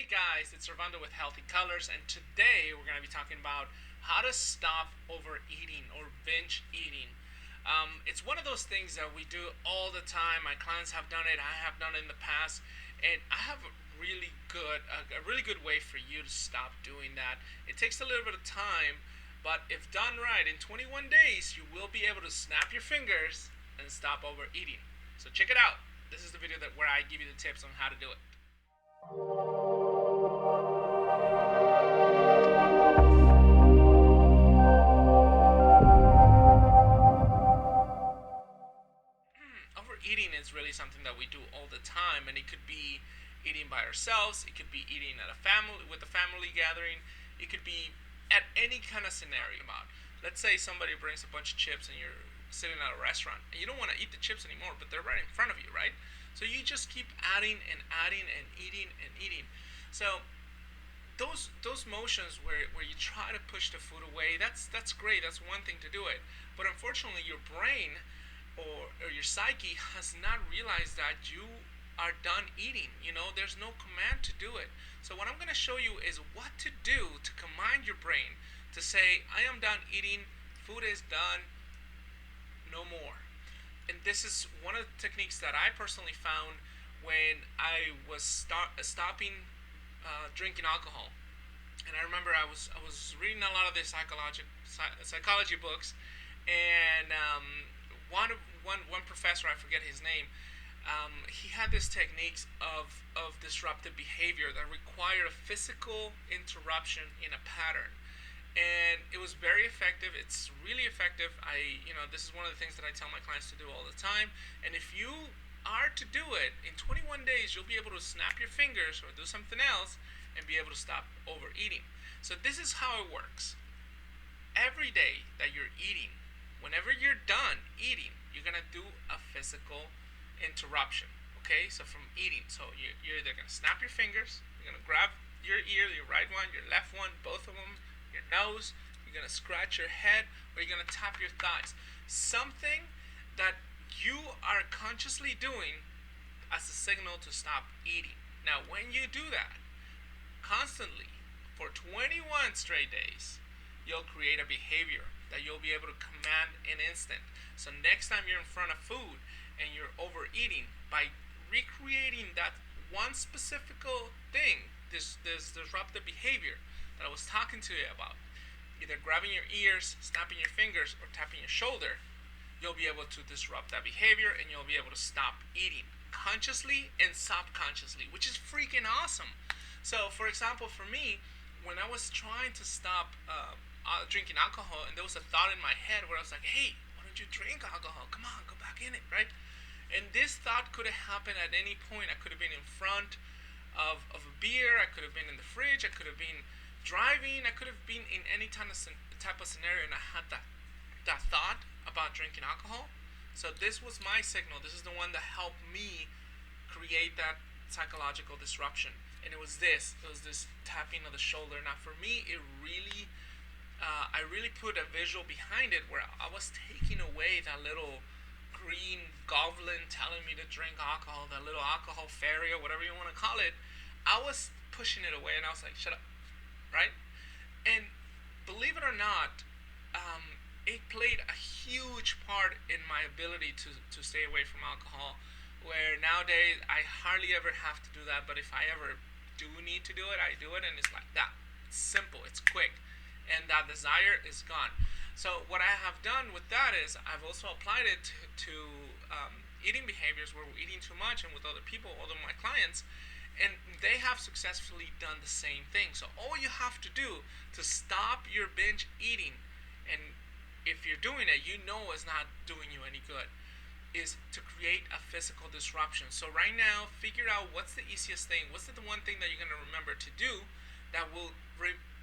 Hey guys, it's Servando with Healthy Colors, and today we're going to be talking about how to stop overeating or binge eating. It's one of those things that we do all the time. My clients have done it. I have done it in the past, and I have a really good way for you to stop doing that. It takes a little bit of time, but if done right, in 21 days, you will be able to snap your fingers and stop overeating. So check it out. This is the video where I give you the tips on how to do it. Overeating is really something that we do all the time, and it could be eating by ourselves, it could be eating at a family with a family gathering, it could be at any kind of scenario. About, let's say somebody brings a bunch of chips and you're sitting at a restaurant and you don't want to eat the chips anymore, but they're right in front of you, right? So you just keep adding and adding and eating and eating. So those motions where you try to push the food away, that's great. That's one thing to do it. But unfortunately, your brain or your psyche has not realized that you are done eating. There's no command to do it. So what I'm going to show you is what to do to command your brain to say, I am done eating, food is done, no more. And this is one of the techniques that I personally found when I was stopping drinking alcohol. And I remember I was reading a lot of the psychology books, and one professor, I forget his name, he had these techniques of disruptive behavior that required a physical interruption in a pattern, and it was very effective. It's really effective. This is one of the things that I tell my clients to do all the time. And if you are to do it in 21 days, you'll be able to snap your fingers or do something else and be able to stop overeating. So this is how it works. Every day that you're eating, whenever you're done eating, you're gonna do a physical interruption. Okay, so from eating, so you're either gonna snap your fingers, you're gonna grab your ear, your right one, your left one, both of them, your nose, you're gonna scratch your head, or you're gonna tap your thighs. Something that you are consciously doing as a signal to stop eating. Now, when you do that constantly for 21 straight days, you'll create a behavior that you'll be able to command in instant. So next time you're in front of food and you're overeating, by recreating that one specific thing, this disruptive behavior that I was talking to you about, either grabbing your ears, snapping your fingers, or tapping your shoulder, you'll be able to disrupt that behavior and you'll be able to stop eating consciously and subconsciously, which is freaking awesome. So, for example, for me, when I was trying to stop drinking alcohol, and there was a thought in my head where I was like, hey, why don't you drink alcohol? Come on, go back in it, right? And this thought could have happened at any point. I could have been in front of a beer, I could have been in the fridge, I could have been driving, I could have been in any type of scenario, and I had that thought about drinking alcohol. So this was my signal. This is the one that helped me create that psychological disruption. And it was this tapping of the shoulder. Now for me, I really put a visual behind it where I was taking away that little green goblin telling me to drink alcohol, that little alcohol fairy or whatever you want to call it. I was pushing it away, and I was like, shut up, right? And believe it or not, it played a huge part in my ability to stay away from alcohol, where nowadays I hardly ever have to do that, but if I ever do need to do it, I do it, and it's like that. It's simple, it's quick, and that desire is gone. So what I have done with that is I've also applied it to eating behaviors where we're eating too much and with other people, other my clients, and they have successfully done the same thing. So all you have to do to stop your binge eating, and if you're doing it, you know it's not doing you any good, is to create a physical disruption. So right now, figure out what's the easiest thing, what's the one thing that you're going to remember to do that will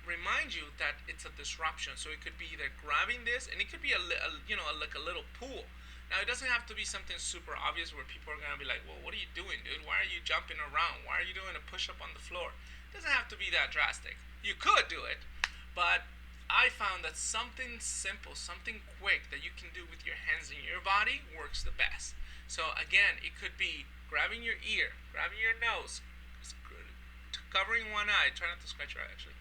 remind you that it's a disruption. So it could be either grabbing this, and it could be like a little pool. Now it doesn't have to be something super obvious where people are going to be like, well, what are you doing, dude? Why are you jumping around? Why are you doing a push-up on the floor? It doesn't have to be that drastic. You could do it, but I found that something simple, something quick that you can do with your hands and your body works the best. So again, it could be grabbing your ear, grabbing your nose, Covering one eye. Try not to scratch your eye, actually.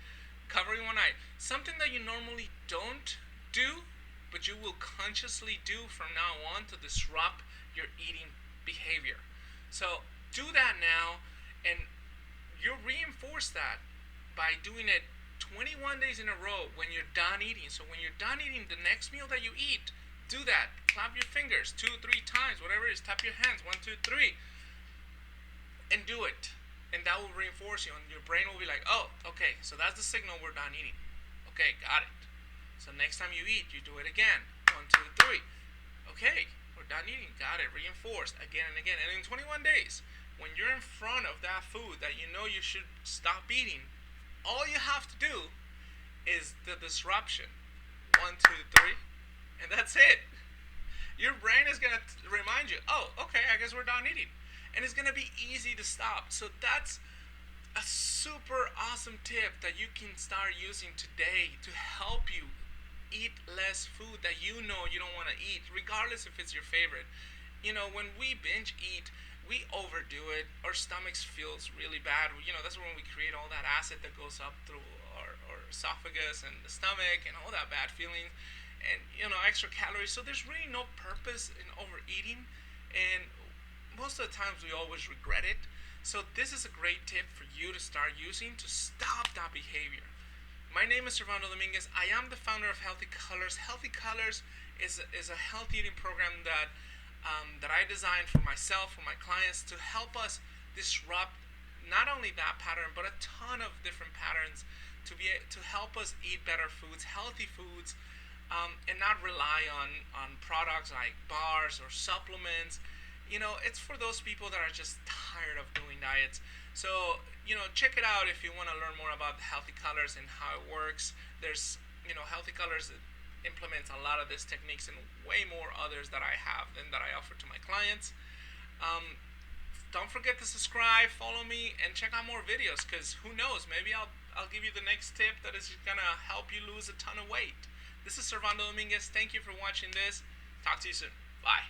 Covering one eye. Something that you normally don't do, but you will consciously do from now on to disrupt your eating behavior. So do that now, and you reinforce that by doing it 21 days in a row when you're done eating. So when you're done eating, the next meal that you eat, do that. Clap your fingers 2, 3 times, whatever it is. Tap your hands 1, 2, 3, and do it. And that will reinforce you, and your brain will be like, oh, okay, so that's the signal we're done eating. Okay, got it. So next time you eat, you do it again. 1, 2, 3. Okay, we're done eating. Got it. Reinforced again and again. And in 21 days, when you're in front of that food that you know you should stop eating, all you have to do is the disruption. 1, 2, 3, and that's it. Your brain is gonna remind you, oh, okay, I guess we're done eating, and it's gonna be easy to stop. So that's a super awesome tip that you can start using today to help you eat less food that you know you don't want to eat, regardless if it's your favorite. When we binge eat, we overdo it. Our stomachs feels really bad. That's when we create all that acid that goes up through our esophagus and the stomach and all that bad feeling, and extra calories. So there's really no purpose in overeating, and most of the times we always regret it. So this is a great tip for you to start using to stop that behavior. My name is Servando Dominguez. I am the founder of Healthy Colors. Healthy Colors is a healthy eating program that I designed for myself, for my clients, to help us disrupt not only that pattern, but a ton of different patterns to help us eat better foods, healthy foods, and not rely on products like bars or supplements. It's for those people that are just tired of doing diets. So, check it out if you want to learn more about Healthy Colors and how it works. There's, Healthy Colors that implements a lot of these techniques and way more others that I have and that I offer to my clients. Don't forget to subscribe, follow me, and check out more videos, because who knows, maybe I'll give you the next tip that is going to help you lose a ton of weight. This is Servando Dominguez. Thank you for watching this. Talk to you soon. Bye.